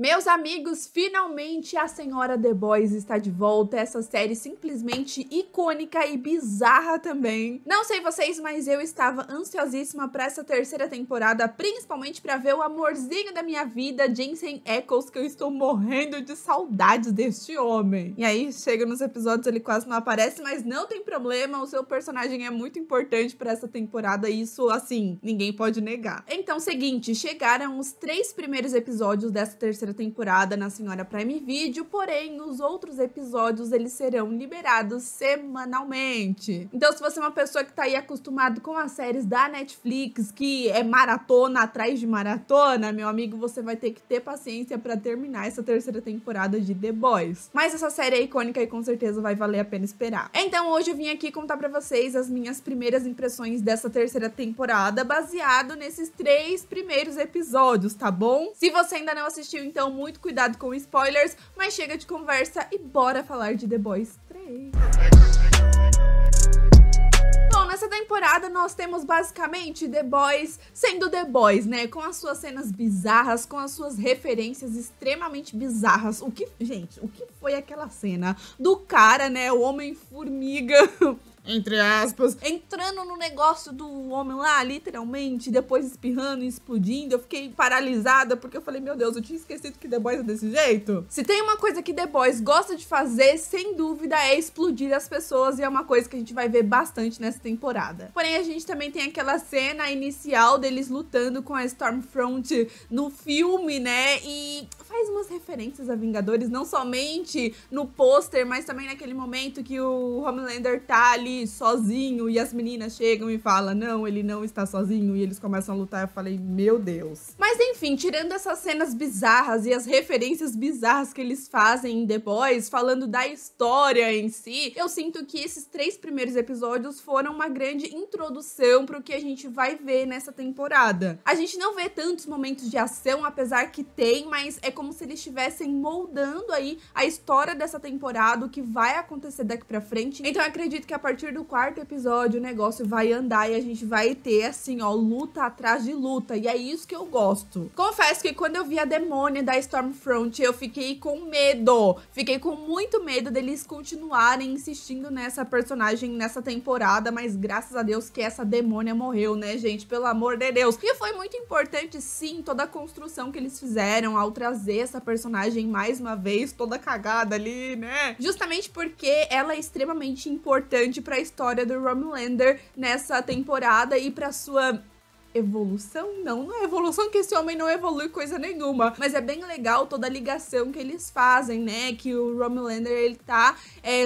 Meus amigos, finalmente a senhora The Boys está de volta, essa série simplesmente icônica e bizarra também. Não sei vocês, mas eu estava ansiosíssima para essa terceira temporada, principalmente para ver o amorzinho da minha vida, Jensen Ackles, que eu estou morrendo de saudades deste homem. E aí, chega nos episódios, ele quase não aparece, mas não tem problema, o seu personagem é muito importante para essa temporada, e isso, assim, ninguém pode negar. Então, seguinte, chegaram os 3 primeiros episódios dessa terceira temporada na Senhora Prime Video, porém os outros episódios eles serão liberados semanalmente. Então, se você é uma pessoa que tá aí acostumado com as séries da Netflix, que é maratona atrás de maratona, meu amigo, você vai ter que ter paciência pra terminar essa terceira temporada de The Boys. Mas essa série é icônica e com certeza vai valer a pena esperar. Então, hoje eu vim aqui contar pra vocês as minhas primeiras impressões dessa terceira temporada, baseado nesses 3 primeiros episódios, tá bom? Se você ainda não assistiu, então muito cuidado com spoilers, mas chega de conversa e bora falar de The Boys 3. Bom, nessa temporada nós temos basicamente The Boys sendo The Boys, né? Com as suas cenas bizarras, com as suas referências extremamente bizarras. Gente, o que foi aquela cena do cara, né? O Homem-Formiga... entre aspas, entrando no negócio do homem lá, literalmente, depois espirrando e explodindo. Eu fiquei paralisada, porque eu falei, meu Deus, eu tinha esquecido que The Boys é desse jeito. Se tem uma coisa que The Boys gosta de fazer, sem dúvida, é explodir as pessoas, e é uma coisa que a gente vai ver bastante nessa temporada. Porém, a gente também tem aquela cena inicial deles lutando com a Stormfront no filme, né, e faz umas referências a Vingadores, não somente no pôster, mas também naquele momento que o Homelander tá ali sozinho e as meninas chegam e falam, não, ele não está sozinho, e eles começam a lutar. Eu falei, meu Deus. Mas enfim, tirando essas cenas bizarras e as referências bizarras que eles fazem em The Boys, falando da história em si, eu sinto que esses 3 primeiros episódios foram uma grande introdução pro que a gente vai ver nessa temporada. A gente não vê tantos momentos de ação, apesar que tem, mas é como se eles estivessem moldando aí a história dessa temporada, o que vai acontecer daqui pra frente. Então eu acredito que a partir do 4º episódio o negócio vai andar e a gente vai ter, assim, ó, luta atrás de luta, e é isso que eu gosto. Confesso que quando eu vi a demônia da Stormfront, eu fiquei com medo, fiquei com muito medo deles continuarem insistindo nessa personagem nessa temporada, mas graças a Deus que essa demônia morreu, né, gente, pelo amor de Deus. E foi muito importante, sim, toda a construção que eles fizeram ao trazer essa personagem mais uma vez, toda cagada ali, né, justamente porque ela é extremamente importante pra história do Homelander nessa temporada e pra sua evolução? Não é evolução, que esse homem não evolui coisa nenhuma, mas é bem legal toda a ligação que eles fazem, né, que o Homelander, ele tá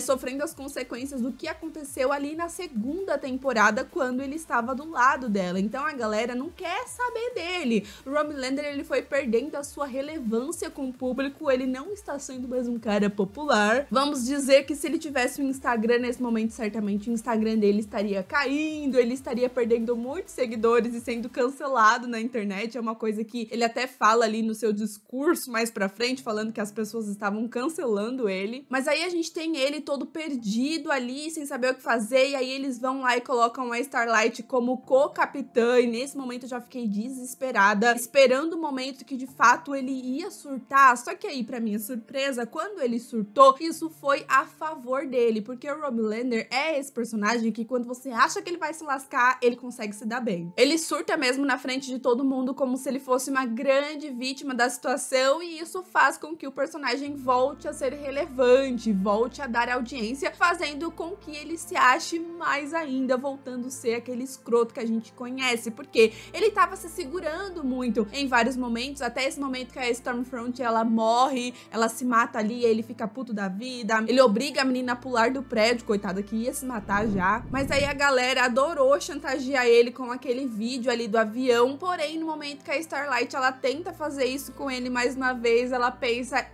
sofrendo as consequências do que aconteceu ali na 2ª temporada, quando ele estava do lado dela. Então a galera não quer saber dele. O Homelander, ele foi perdendo a sua relevância com o público, ele não está sendo mais um cara popular. Vamos dizer que se ele tivesse um Instagram nesse momento, certamente o Instagram dele estaria caindo, ele estaria perdendo muitos seguidores e sendo cancelado na internet. É uma coisa que ele até fala ali no seu discurso mais pra frente, falando que as pessoas estavam cancelando ele. Mas aí a gente tem ele todo perdido ali, sem saber o que fazer, e aí eles vão lá e colocam a Starlight como co-capitã, e nesse momento eu já fiquei desesperada, esperando o momento que de fato ele ia surtar. Só que aí, pra minha surpresa, quando ele surtou, isso foi a favor dele, porque o Homelander é esse personagem que quando você acha que ele vai se lascar, ele consegue se dar bem. Ele surta mesmo na frente de todo mundo, como se ele fosse uma grande vítima da situação, e isso faz com que o personagem volte a ser relevante, volte a dar audiência, fazendo com que ele se ache mais ainda, voltando a ser aquele escroto que a gente conhece, porque ele tava se segurando muito em vários momentos, até esse momento que a Stormfront, ela morre, ela se mata ali, ele fica puto da vida, ele obriga a menina a pular do prédio, coitada, que ia se matar já, mas aí a galera adorou chantagear ele com aquele vídeo ali do avião, porém no momento que a Starlight, ela tenta fazer isso com ele mais uma vez, ela pensa,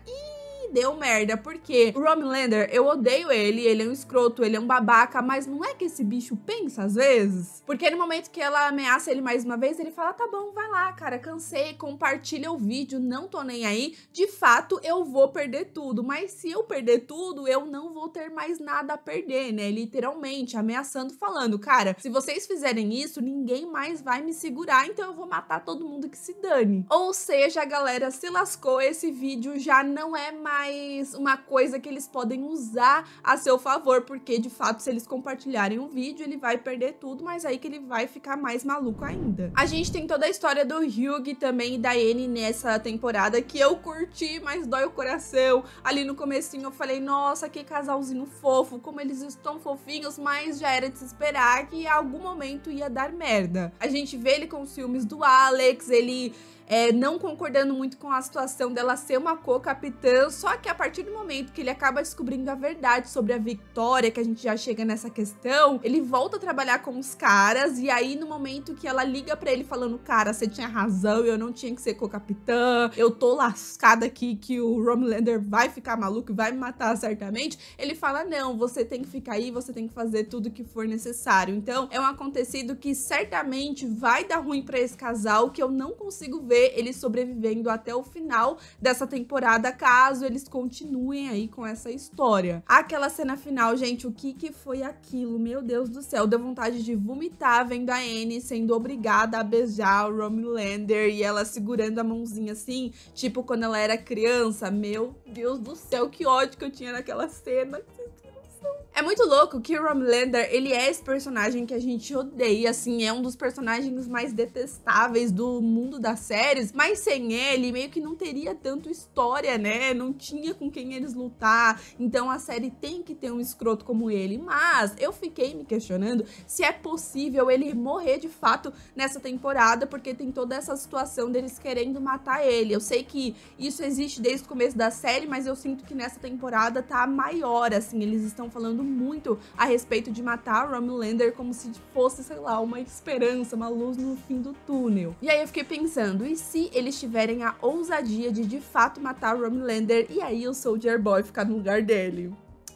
deu merda, porque o Homelander, eu odeio ele é um escroto, ele é um babaca, mas não é que esse bicho pensa às vezes? Porque no momento que ela ameaça ele mais uma vez, ele fala, tá bom, vai lá, cara, cansei, compartilha o vídeo, não tô nem aí, de fato eu vou perder tudo, mas se eu perder tudo, eu não vou ter mais nada a perder, né, literalmente, ameaçando, falando, cara, se vocês fizerem isso, ninguém mais vai me segurar, então eu vou matar todo mundo que se dane. Ou seja, a galera se lascou, esse vídeo já não é mais uma coisa que eles podem usar a seu favor, porque de fato, se eles compartilharem o vídeo, ele vai perder tudo, mas aí que ele vai ficar mais maluco ainda. A gente tem toda a história do Hugh também e da Annie nessa temporada, que eu curti, mas dói o coração. Ali no comecinho eu falei, nossa, que casalzinho fofo, como eles estão fofinhos, mas já era de se esperar que em algum momento ia dar merda. A gente vê ele com os ciúmes do Alex, ele não concordando muito com a situação dela ser uma co-capitã, só que a partir do momento que ele acaba descobrindo a verdade sobre a Victoria, que a gente já chega nessa questão, ele volta a trabalhar com os caras, e aí no momento que ela liga pra ele falando, cara, você tinha razão, eu não tinha que ser co-capitã, eu tô lascada aqui que o Homelander vai ficar maluco e vai me matar certamente, ele fala, não, você tem que ficar aí, você tem que fazer tudo que for necessário. Então é um acontecido que certamente vai dar ruim pra esse casal, que eu não consigo ver eles sobrevivendo até o final dessa temporada, caso eles continuem aí com essa história. Aquela cena final, gente, o que foi aquilo? Meu Deus do céu, deu vontade de vomitar vendo a Annie sendo obrigada a beijar o Homelander e ela segurando a mãozinha assim, tipo quando ela era criança. Meu Deus do céu, que ódio que eu tinha naquela cena. É muito louco que o Homelander, ele é esse personagem que a gente odeia, assim, é um dos personagens mais detestáveis do mundo das séries, mas sem ele, meio que não teria tanto história, né? Não tinha com quem eles lutar, então a série tem que ter um escroto como ele. Mas eu fiquei me questionando se é possível ele morrer de fato nessa temporada, porque tem toda essa situação deles querendo matar ele. Eu sei que isso existe desde o começo da série, mas eu sinto que nessa temporada tá maior, assim, eles estão falando muito a respeito de matar o Homelander como se fosse, sei lá, uma esperança, uma luz no fim do túnel. E aí eu fiquei pensando, e se eles tiverem a ousadia de fato matar o Homelander e aí o Soldier Boy ficar no lugar dele?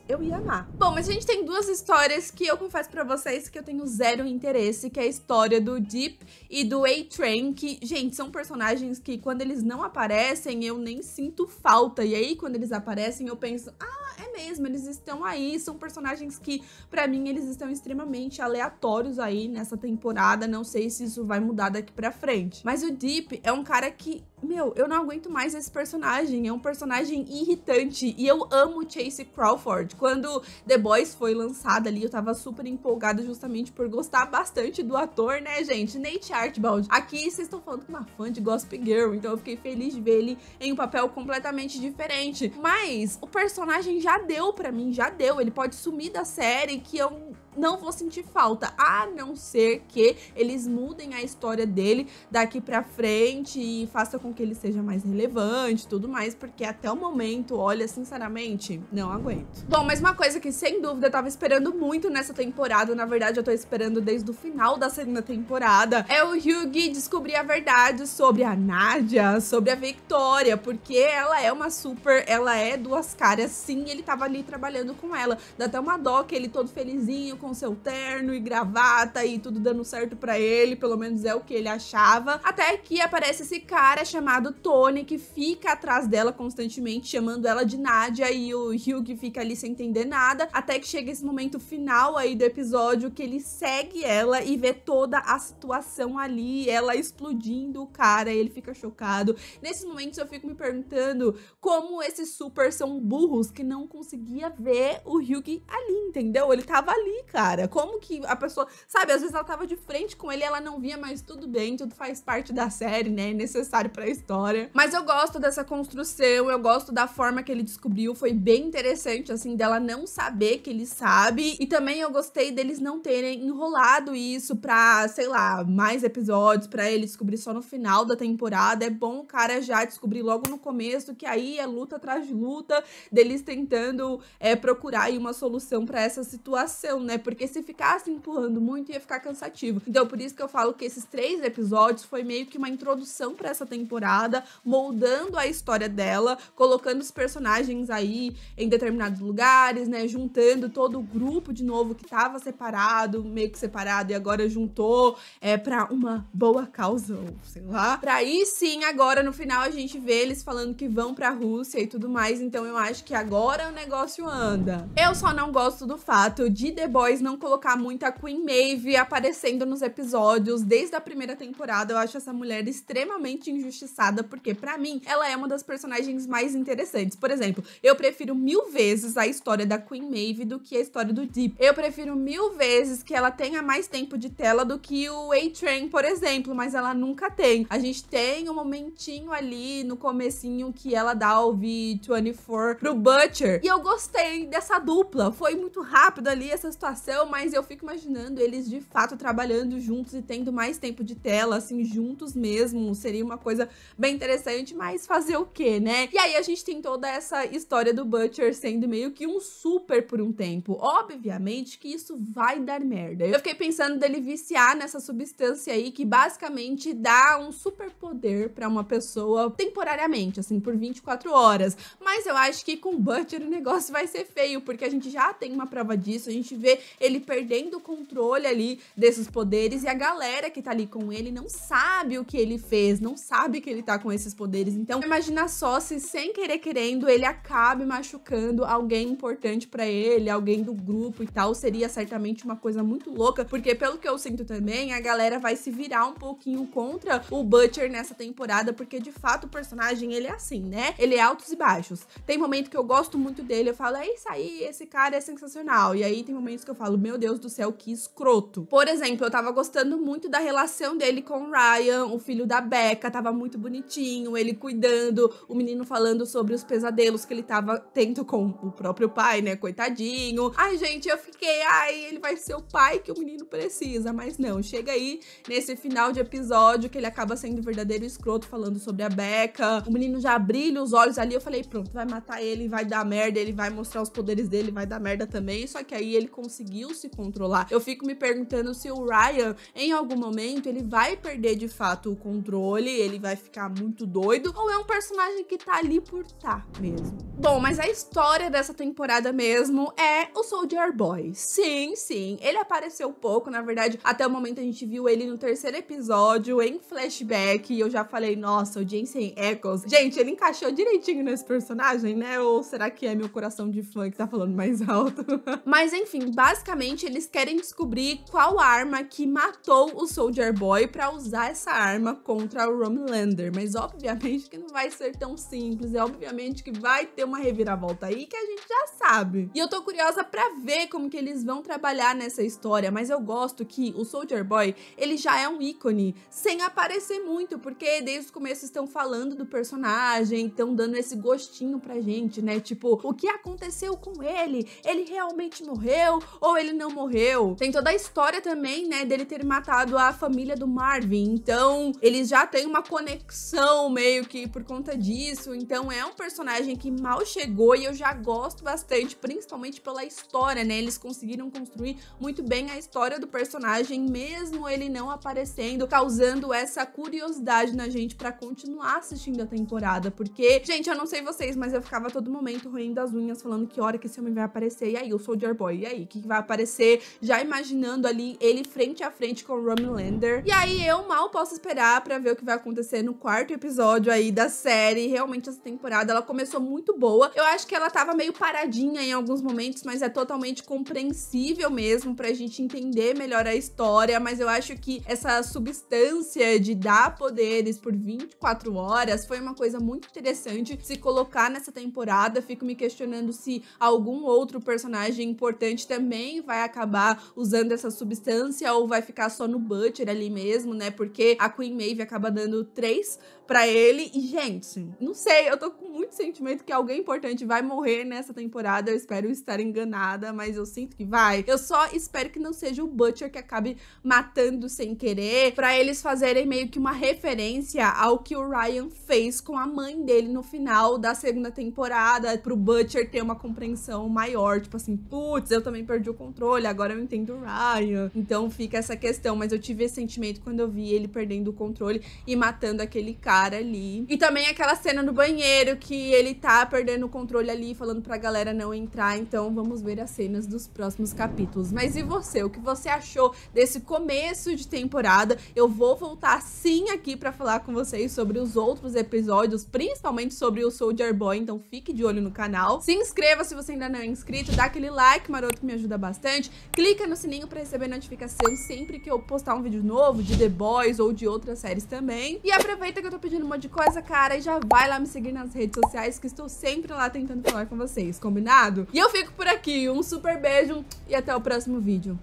Eu ia amar. Bom, mas a gente tem duas histórias que eu confesso pra vocês que eu tenho zero interesse, que é a história do Deep e do A-Train, que, gente, são personagens que quando eles não aparecem, eu nem sinto falta. E aí, quando eles aparecem, eu penso, é mesmo, eles estão aí, são personagens que, pra mim, eles estão extremamente aleatórios aí nessa temporada, não sei se isso vai mudar daqui pra frente. Mas o Deep é um cara que, meu, eu não aguento mais esse personagem, é um personagem irritante, e eu amo Chase Crawford. Quando The Boys foi lançada ali, eu tava super empolgada justamente por gostar bastante do ator, né, gente? Nate Archibald. Aqui vocês estão falando com uma fã de Gossip Girl, então eu fiquei feliz de ver ele em um papel completamente diferente. Mas o personagem já deu pra mim, já deu. Ele pode sumir da série que eu não vou sentir falta, a não ser que eles mudem a história dele daqui pra frente e façam com que ele seja mais relevante e tudo mais, porque até o momento, olha, sinceramente, não aguento. Bom, mas uma coisa que sem dúvida eu tava esperando muito nessa temporada, na verdade eu tô esperando desde o final da segunda temporada, é o Hugh descobrir a verdade sobre a Nadia, sobre a Victoria, porque ela é uma super, ela é duas caras, sim, ele tava ali trabalhando com ela, dá até uma dó que ele todo felizinho, com seu terno e gravata e tudo dando certo pra ele, pelo menos é o que ele achava, até que aparece esse cara chamado Tony, que fica atrás dela constantemente, chamando ela de Nadia, e o Hugh fica ali sem entender nada, até que chega esse momento final aí do episódio, que ele segue ela e vê toda a situação ali, ela explodindo o cara, e ele fica chocado. Nesses momentos eu fico me perguntando como esses super são burros, que não conseguia ver o Hugh ali, entendeu? Ele tava ali, cara. Como que a pessoa, sabe, às vezes ela tava de frente com ele e ela não via, mas tudo bem, tudo faz parte da série, né, é necessário pra história. Mas eu gosto dessa construção, eu gosto da forma que ele descobriu, foi bem interessante, assim, dela não saber que ele sabe, e também eu gostei deles não terem enrolado isso pra, sei lá, mais episódios, pra ele descobrir só no final da temporada. É bom o cara já descobrir logo no começo, que aí é luta atrás de luta, deles tentando procurar aí uma solução pra essa situação, né, Porque se ficasse empurrando muito, ia ficar cansativo. Então, por isso que eu falo que esses 3 episódios foi meio que uma introdução pra essa temporada, moldando a história dela, colocando os personagens aí em determinados lugares, né? Juntando todo o grupo de novo que tava separado, meio que separado, e agora juntou pra uma boa causa, ou sei lá. Pra aí sim, agora no final a gente vê eles falando que vão pra Rússia e tudo mais, então eu acho que agora o negócio anda. Eu só não gosto do fato de The Boys não colocar muito a Queen Maeve aparecendo nos episódios desde a primeira temporada. Eu acho essa mulher extremamente injustiçada, porque pra mim, ela é uma das personagens mais interessantes. Por exemplo, eu prefiro 1000 vezes a história da Queen Maeve do que a história do Deep. Eu prefiro 1000 vezes que ela tenha mais tempo de tela do que o A-Train, por exemplo, mas ela nunca tem. A gente tem um momentinho ali no comecinho que ela dá o V24 pro Butcher, e eu gostei dessa dupla. Foi muito rápido ali essa situação, mas eu fico imaginando eles de fato trabalhando juntos e tendo mais tempo de tela, assim, juntos mesmo. Seria uma coisa bem interessante, mas fazer o quê, né? E aí a gente tem toda essa história do Butcher sendo meio que um super por um tempo. Obviamente que isso vai dar merda. Eu fiquei pensando dele viciar nessa substância aí que basicamente dá um super poder pra uma pessoa temporariamente, assim, por 24 horas. Mas eu acho que com o Butcher o negócio vai ser feio, porque a gente já tem uma prova disso. A gente vê ele perdendo o controle ali desses poderes, e a galera que tá ali com ele não sabe o que ele fez, não sabe que ele tá com esses poderes. Então imagina só se, sem querer querendo, ele acabe machucando alguém importante pra ele, alguém do grupo e tal. Seria certamente uma coisa muito louca, porque pelo que eu sinto também, a galera vai se virar um pouquinho contra o Butcher nessa temporada, porque de fato o personagem, ele é assim, né? Ele é altos e baixos. Tem momento que eu gosto muito dele, eu falo, é isso aí, esse cara é sensacional. E aí tem momentos que eu falo, meu Deus do céu, que escroto. Por exemplo, eu tava gostando muito da relação dele com o Ryan, o filho da Becca, tava muito bonitinho, ele cuidando, o menino falando sobre os pesadelos que ele tava tendo com o próprio pai, né, coitadinho. Ai, gente, eu fiquei, ai, ele vai ser o pai que o menino precisa, mas não, chega aí nesse final de episódio que ele acaba sendo verdadeiro escroto falando sobre a Becca, o menino já brilha os olhos ali, eu falei, pronto, vai matar ele, vai dar merda, ele vai mostrar os poderes dele, vai dar merda também, só que aí ele conseguiu se controlar. Eu fico me perguntando se o Ryan, em algum momento, ele vai perder de fato o controle, ele vai ficar muito doido, ou é um personagem que tá ali por tá mesmo. Bom, mas a história dessa temporada mesmo é o Soldier Boy. Sim, sim, ele apareceu pouco, na verdade, até o momento a gente viu ele no 3º episódio, em flashback, e eu já falei, nossa, o Jensen Ackles, gente, ele encaixou direitinho nesse personagem, né? Ou será que é meu coração de fã que tá falando mais alto? Mas enfim, basicamente eles querem descobrir qual arma que matou o Soldier Boy pra usar essa arma contra o Homelander, mas obviamente que não vai ser tão simples, obviamente que vai ter uma reviravolta aí que a gente já sabe. E eu tô curiosa pra ver como que eles vão trabalhar nessa história, mas eu gosto que o Soldier Boy, ele já é um ícone, sem aparecer muito, porque desde o começo estão falando do personagem, estão dando esse gostinho pra gente, né? Tipo, o que aconteceu com ele? Ele realmente morreu ou ele não morreu? Tem toda a história também, né, dele ter matado a família do Marvin, então eles já têm uma conexão meio que por conta disso, então é um personagem que mal chegou e eu já gosto bastante, principalmente pela história, né? Eles conseguiram construir muito bem a história do personagem, mesmo ele não aparecendo, causando essa curiosidade na gente pra continuar assistindo a temporada, porque, gente, eu não sei vocês, mas eu ficava a todo momento roendo as unhas, falando que hora que esse homem vai aparecer, e aí, o Soldier Boy, e aí, o que vai aparecer? Já imaginando ali ele frente a frente com o Homelander. E aí, eu mal posso esperar pra ver o que vai acontecer no 4º episódio aí da série. Realmente, essa temporada, ela começou muito boa. Eu acho que ela tava meio paradinha em alguns momentos, mas é totalmente compreensível mesmo pra gente entender melhor a história, mas eu acho que essa substância de dar poderes por 24 horas foi uma coisa muito interessante se colocar nessa temporada. Fico me questionando se algum outro personagem importante também vai acabar usando essa substância ou vai ficar só no Butcher ali mesmo, né? Porque a Queen Maeve acaba dando 3 pra ele. E, gente, não sei, eu tô com muito sentimento que alguém importante vai morrer nessa temporada. Eu espero estar enganada, mas eu sinto que vai. Eu só espero que não seja o Butcher que acabe matando sem querer, pra eles fazerem meio que uma referência ao que o Ryan fez com a mãe dele no final da segunda temporada, pro Butcher ter uma compreensão maior, tipo assim, putz, eu também perdi o controle, agora eu entendo o Ryan. Então fica essa questão, mas eu tive esse sentimento quando eu vi ele perdendo o controle e matando aquele cara ali. E também aquela cena no banheiro que ele tá perdendo o controle ali, falando pra galera não entrar. Então vamos ver as cenas dos próximos capítulos. Mas e você? O que você achou desse começo de temporada? Eu vou voltar sim aqui pra falar com vocês sobre os outros episódios, principalmente sobre o Soldier Boy, então fique de olho no canal. Se inscreva se você ainda não é inscrito, dá aquele like maroto que me ajuda bastante. Clica no sininho pra receber notificação sempre que eu postar um vídeo novo de The Boys ou de outras séries também. E aproveita que eu tô pedindo um monte de coisa, cara, e já vai lá me seguir nas redes sociais que estou sempre lá tentando falar com vocês, combinado? E eu fico por aqui, um super beijo e até o próximo vídeo.